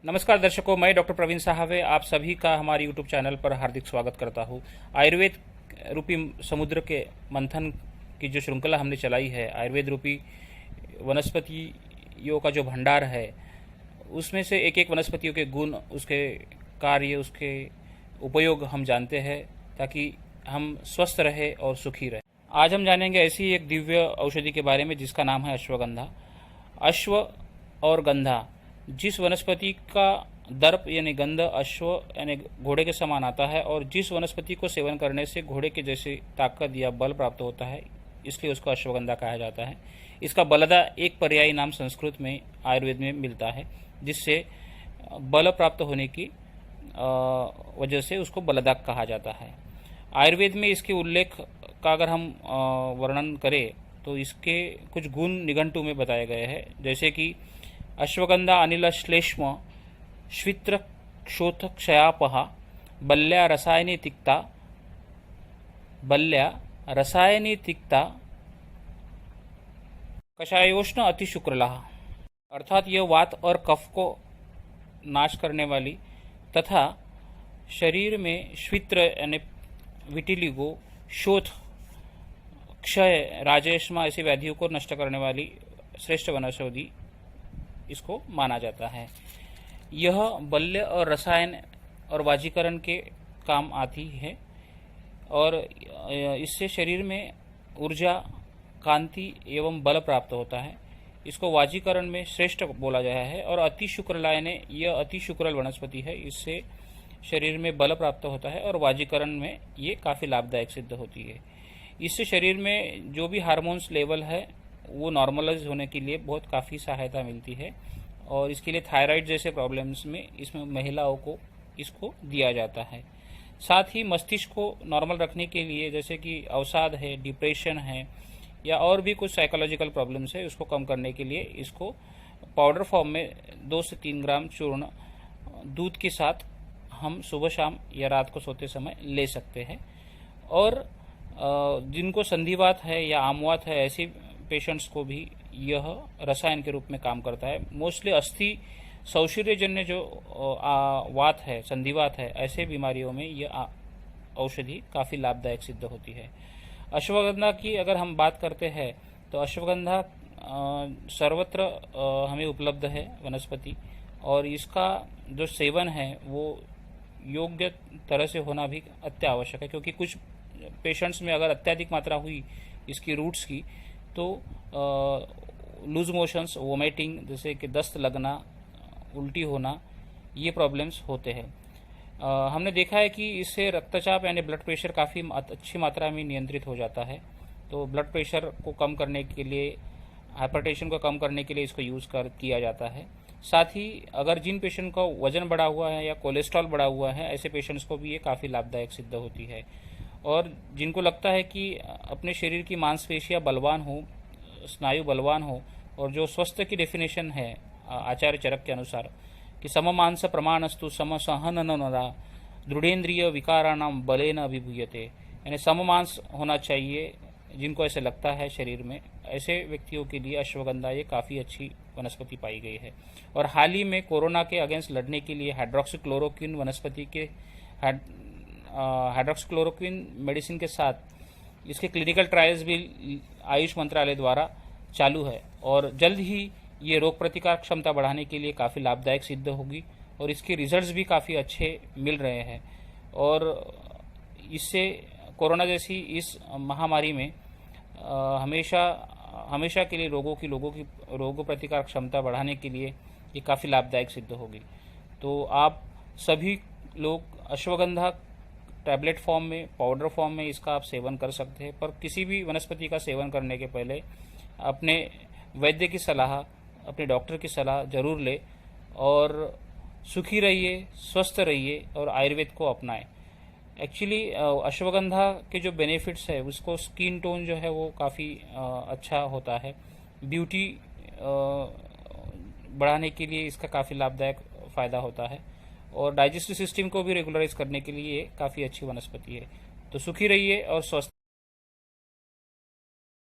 नमस्कार दर्शकों, मैं डॉक्टर प्रवीण साहवे आप सभी का हमारे यूट्यूब चैनल पर हार्दिक स्वागत करता हूँ। आयुर्वेद रूपी समुद्र के मंथन की जो श्रृंखला हमने चलाई है, आयुर्वेद रूपी वनस्पतियों का जो भंडार है, उसमें से एक एक वनस्पतियों के गुण, उसके कार्य, उसके उपयोग हम जानते हैं ताकि हम स्वस्थ रहे और सुखी रहे। आज हम जानेंगे ऐसी एक दिव्य औषधि के बारे में जिसका नाम है अश्वगंधा। अश्व और गंधा, जिस वनस्पति का दर्प यानी गंध अश्व यानी घोड़े के समान आता है और जिस वनस्पति को सेवन करने से घोड़े के जैसे ताकत या बल प्राप्त होता है, इसलिए उसको अश्वगंधा कहा जाता है। इसका बलदा एक पर्यायी नाम संस्कृत में आयुर्वेद में मिलता है, जिससे बल प्राप्त होने की वजह से उसको बलदा कहा जाता है। आयुर्वेद में इसके उल्लेख का अगर हम वर्णन करें तो इसके कुछ गुण निघंटु में बताए गए हैं, जैसे कि अश्वगंधा अनिल श्लेष्म श्वित्र क्षोथ क्षयापहा बल्या रसायनी तिक्ता कषायोष्ण अतिशुक्रला, अर्थात यह वात और कफ को नाश करने वाली तथा शरीर में श्वित्र यानी विटिलिगो, शोथ, क्षय, राजेष्मा ऐसी व्याधियों को नष्ट करने वाली श्रेष्ठ वनौषधि इसको माना जाता है। यह बल्य और रसायन और वाजीकरण के काम आती है और इससे शरीर में ऊर्जा, कांति एवं बल प्राप्त होता है। इसको वाजीकरण में श्रेष्ठ बोला गया है। और अति शुक्रला यानी यह अति शुक्रल वनस्पति है, इससे शरीर में बल प्राप्त होता है और वाजीकरण में ये काफ़ी लाभदायक सिद्ध होती है। इससे शरीर में जो भी हार्मोन्स लेवल है वो नॉर्मलाइज होने के लिए बहुत काफ़ी सहायता मिलती है और इसके लिए थायराइड जैसे प्रॉब्लम्स में इसमें महिलाओं को इसको दिया जाता है। साथ ही मस्तिष्क को नॉर्मल रखने के लिए, जैसे कि अवसाद है, डिप्रेशन है या और भी कुछ साइकोलॉजिकल प्रॉब्लम्स है, उसको कम करने के लिए इसको पाउडर फॉर्म में 2 से 3 ग्राम चूर्ण दूध के साथ हम सुबह शाम या रात को सोते समय ले सकते हैं। और जिनको संधिवात है या आमवात है, ऐसे पेशेंट्स को भी यह रसायन के रूप में काम करता है। मोस्टली अस्थि शौशिर्यजन्य जो वात है, संधिवात है, ऐसे बीमारियों में यह औषधि काफ़ी लाभदायक सिद्ध होती है। अश्वगंधा की अगर हम बात करते हैं तो अश्वगंधा सर्वत्र हमें उपलब्ध है वनस्पति, और इसका जो सेवन है वो योग्य तरह से होना भी अत्यावश्यक है, क्योंकि कुछ पेशेंट्स में अगर अत्यधिक मात्रा हुई इसकी रूट्स की तो लूज मोशंस, वोमिटिंग, जैसे कि दस्त लगना, उल्टी होना, ये प्रॉब्लम्स होते हैं। हमने देखा है कि इससे रक्तचाप यानी ब्लड प्रेशर काफ़ी अच्छी मात्रा में नियंत्रित हो जाता है। तो ब्लड प्रेशर को कम करने के लिए, हाइपरटेंशन को कम करने के लिए इसको यूज़ किया जाता है। साथ ही अगर जिन पेशेंट का वजन बढ़ा हुआ है या कोलेस्ट्रॉल बढ़ा हुआ है, ऐसे पेशेंट्स को भी ये काफ़ी लाभदायक सिद्ध होती है। और जिनको लगता है कि अपने शरीर की मांसपेशियां बलवान हो, स्नायु बलवान हो, और जो स्वस्थ की डेफिनेशन है आचार्य चरक के अनुसार कि सममांस प्रमाणस्तु समसहननरा दृढ़ेन्द्रिय विकाराणाम बलेन अभिभूयते, यानी सममांस होना चाहिए। जिनको ऐसे लगता है शरीर में, ऐसे व्यक्तियों के लिए अश्वगंधा ये काफ़ी अच्छी वनस्पति पाई गई है। और हाल ही में कोरोना के अगेंस्ट लड़ने के लिए हाइड्रोक्सीक्लोरोक्विन वनस्पति के हाइड्रोक्सीक्लोरोक्विन मेडिसिन के साथ इसके क्लिनिकल ट्रायल्स भी आयुष मंत्रालय द्वारा चालू है और जल्द ही ये रोग प्रतिकार क्षमता बढ़ाने के लिए काफ़ी लाभदायक सिद्ध होगी और इसके रिजल्ट्स भी काफ़ी अच्छे मिल रहे हैं। और इससे कोरोना जैसी इस महामारी में हमेशा के लिए लोगों की रोग प्रतिकार क्षमता बढ़ाने के लिए ये काफ़ी लाभदायक सिद्ध होगी। तो आप सभी लोग अश्वगंधा टैबलेट फॉर्म में, पाउडर फॉर्म में इसका आप सेवन कर सकते हैं, पर किसी भी वनस्पति का सेवन करने के पहले अपने वैद्य की सलाह, अपने डॉक्टर की सलाह जरूर लें और सुखी रहिए, स्वस्थ रहिए और आयुर्वेद को अपनाएं। एक्चुअली अश्वगंधा के जो बेनिफिट्स है, उसको स्किन टोन जो है वो काफ़ी अच्छा होता है, ब्यूटी बढ़ाने के लिए इसका काफ़ी लाभदायक फ़ायदा होता है और डाइजेस्टिव सिस्टम को भी रेगुलराइज करने के लिए काफ़ी अच्छी वनस्पति है। तो सुखी रहिए और स्वस्थ